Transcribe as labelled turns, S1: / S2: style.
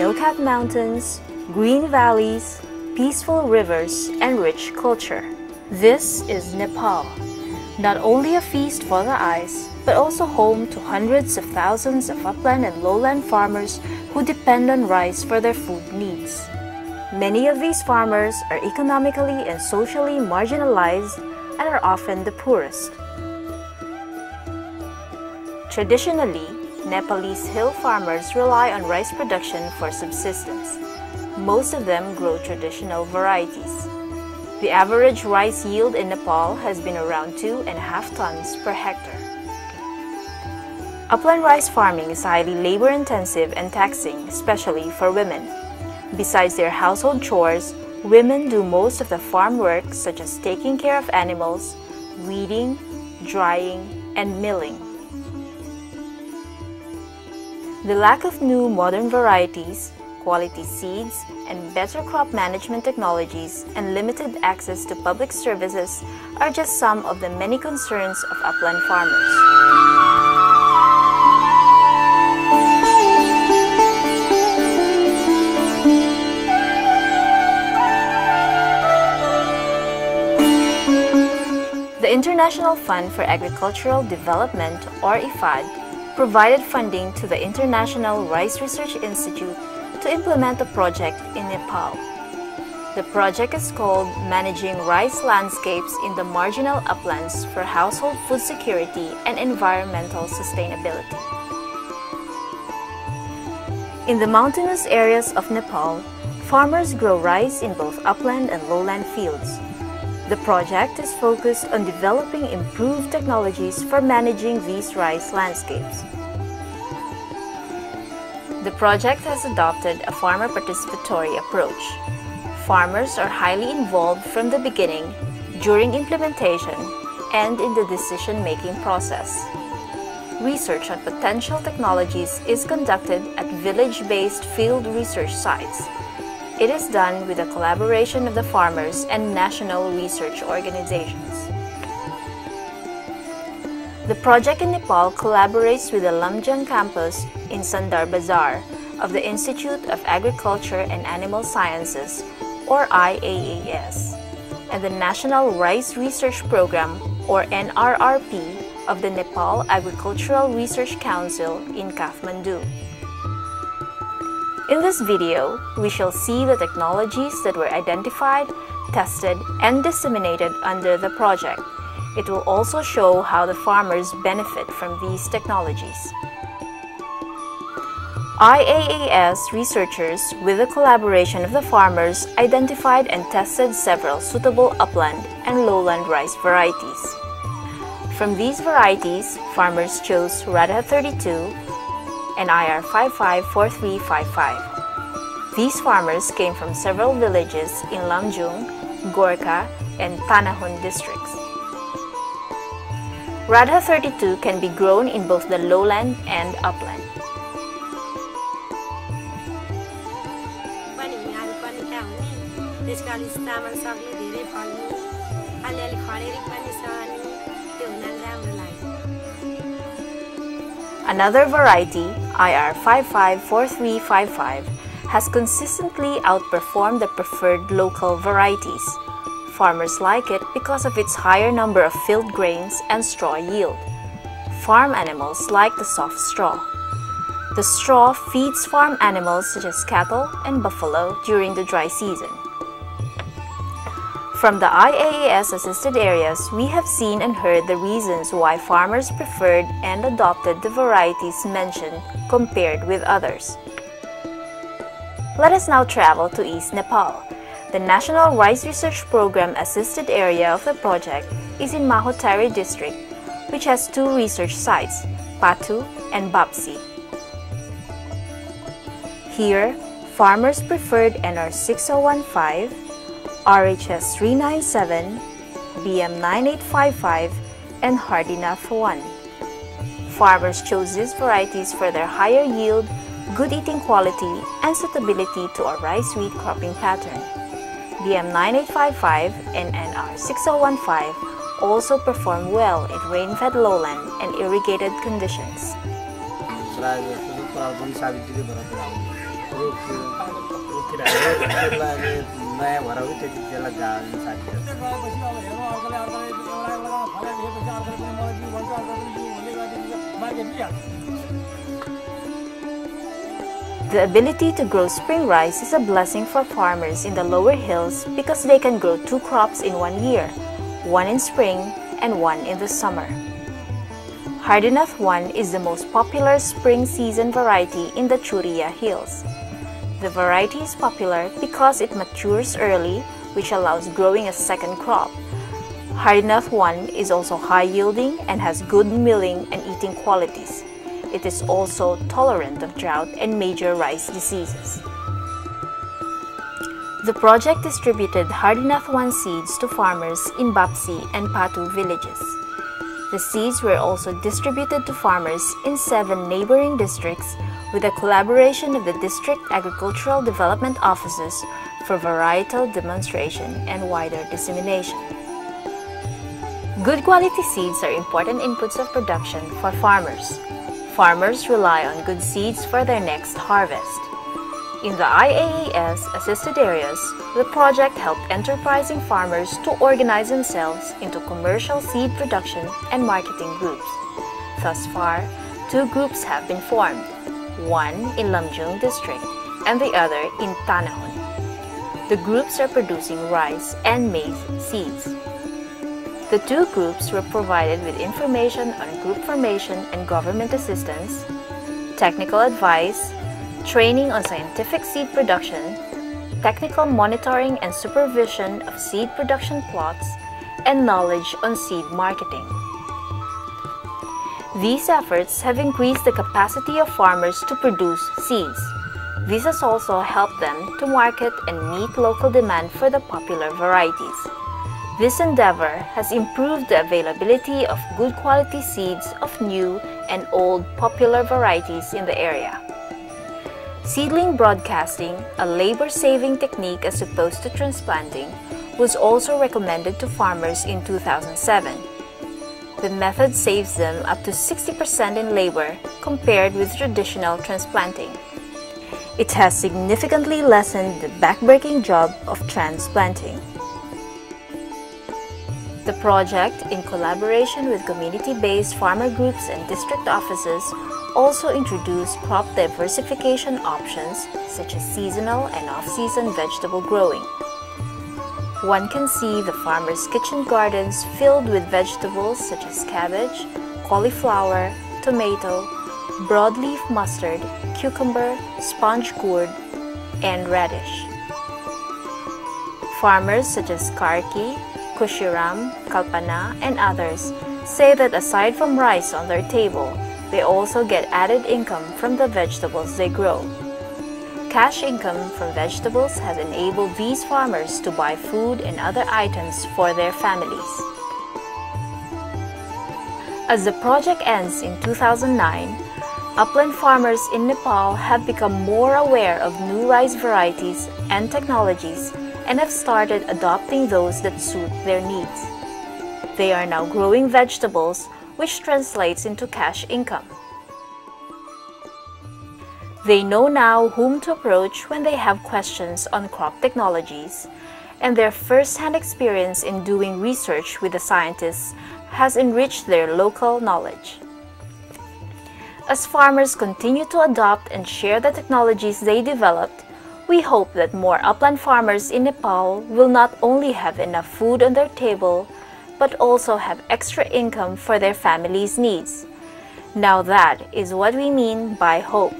S1: snow-capped mountains, green valleys, peaceful rivers, and rich culture. This is Nepal, not only a feast for the eyes, but also home to hundreds of thousands of upland and lowland farmers who depend on rice for their food needs. Many of these farmers are economically and socially marginalized and are often the poorest. Traditionally, Nepalese hill farmers rely on rice production for subsistence. Most of them grow traditional varieties. The average rice yield in Nepal has been around 2.5 tons per hectare. Upland rice farming is highly labor-intensive and taxing, especially for women. Besides their household chores, women do most of the farm work such as taking care of animals, weeding, drying, and milling. The lack of new modern varieties, quality seeds, and better crop management technologies and limited access to public services are just some of the many concerns of upland farmers. The International Fund for Agricultural Development, or IFAD, provided funding to the International Rice Research Institute to implement a project in Nepal. The project is called Managing Rice Landscapes in the Marginal Uplands for Household Food Security and Environmental Sustainability. In the mountainous areas of Nepal, farmers grow rice in both upland and lowland fields. The project is focused on developing improved technologies for managing these rice landscapes. The project has adopted a farmer participatory approach. Farmers are highly involved from the beginning, during implementation, and in the decision-making process. Research on potential technologies is conducted at village-based field research sites. It is done with the collaboration of the farmers and national research organizations. The project in Nepal collaborates with the Lamjung campus in Sandar Bazar of the Institute of Agriculture and Animal Sciences, or IAAS, and the National Rice Research Program, or NRRP, of the Nepal Agricultural Research Council in Kathmandu. In this video, we shall see the technologies that were identified, tested, and disseminated under the project. It will also show how the farmers benefit from these technologies. IAAS researchers, with the collaboration of the farmers, identified and tested several suitable upland and lowland rice varieties. From these varieties, farmers chose Radha 32 and IR 554355. These farmers came from several villages in Lamjung, Gorkha, and Tanahun districts. Radha 32 can be grown in both the lowland and upland. Another variety, IR 554355, has consistently outperformed the preferred local varieties. Farmers like it because of its higher number of field grains and straw yield. Farm animals like the soft straw. The straw feeds farm animals such as cattle and buffalo during the dry season. From the IAAS-assisted areas, we have seen and heard the reasons why farmers preferred and adopted the varieties mentioned compared with others. Let us now travel to East Nepal. The National Rice Research Program assisted area of the project is in Mahotari district, which has two research sites, Patu and Bapsi. Here, farmers preferred NR 6015, RHS 397, BM 9855, and Hardinath 1. Farmers chose these varieties for their higher yield, good eating quality, and suitability to a rice wheat cropping pattern. BM 9855 and NR 6015 also perform well in rain-fed lowland and irrigated conditions.
S2: रुख त्यसलाई नयाँ भएर त्यसलाई गाड्नु साथी
S1: The ability to grow spring rice is a blessing for farmers in the lower hills because they can grow 2 crops in 1 year, one in spring and one in the summer. Hardinath 1 is the most popular spring season variety in the Churia Hills. The variety is popular because it matures early, which allows growing a second crop. Hardinath 1 is also high yielding and has good milling and eating qualities. It is also tolerant of drought and major rice diseases. The project distributed Hardinath 1 seeds to farmers in Bapsi and Patu villages. The seeds were also distributed to farmers in 7 neighboring districts with the collaboration of the District Agricultural Development Offices for varietal demonstration and wider dissemination. Good quality seeds are important inputs of production for farmers. Farmers rely on good seeds for their next harvest. In the IAAS-assisted areas, the project helped enterprising farmers to organize themselves into commercial seed production and marketing groups. Thus far, 2 groups have been formed, one in Lamjung district and the other in Tanahon. The groups are producing rice and maize seeds. The 2 groups were provided with information on group formation and government assistance, technical advice, training on scientific seed production, technical monitoring and supervision of seed production plots, and knowledge on seed marketing. These efforts have increased the capacity of farmers to produce seeds. This has also helped them to market and meet local demand for the popular varieties. This endeavor has improved the availability of good quality seeds of new and old popular varieties in the area. Seedling broadcasting, a labor-saving technique as opposed to transplanting, was also recommended to farmers in 2007. The method saves them up to 60% in labor compared with traditional transplanting. It has significantly lessened the backbreaking job of transplanting. The project, in collaboration with community-based farmer groups and district offices, also introduced crop diversification options such as seasonal and off-season vegetable growing. One can see the farmers' kitchen gardens filled with vegetables such as cabbage, cauliflower, tomato, broadleaf mustard, cucumber, sponge gourd, and radish. Farmers such as Karki, Kushiram, Kalpana, and others say that aside from rice on their table, they also get added income from the vegetables they grow. Cash income from vegetables has enabled these farmers to buy food and other items for their families. As the project ends in 2009, upland farmers in Nepal have become more aware of new rice varieties and technologies and have started adopting those that suit their needs. They are now growing vegetables, which translates into cash income. They know now whom to approach when they have questions on crop technologies, and their first-hand experience in doing research with the scientists has enriched their local knowledge. As farmers continue to adopt and share the technologies they developed, we hope that more upland farmers in Nepal will not only have enough food on their table, but also have extra income for their families' needs. Now that is what we mean by hope.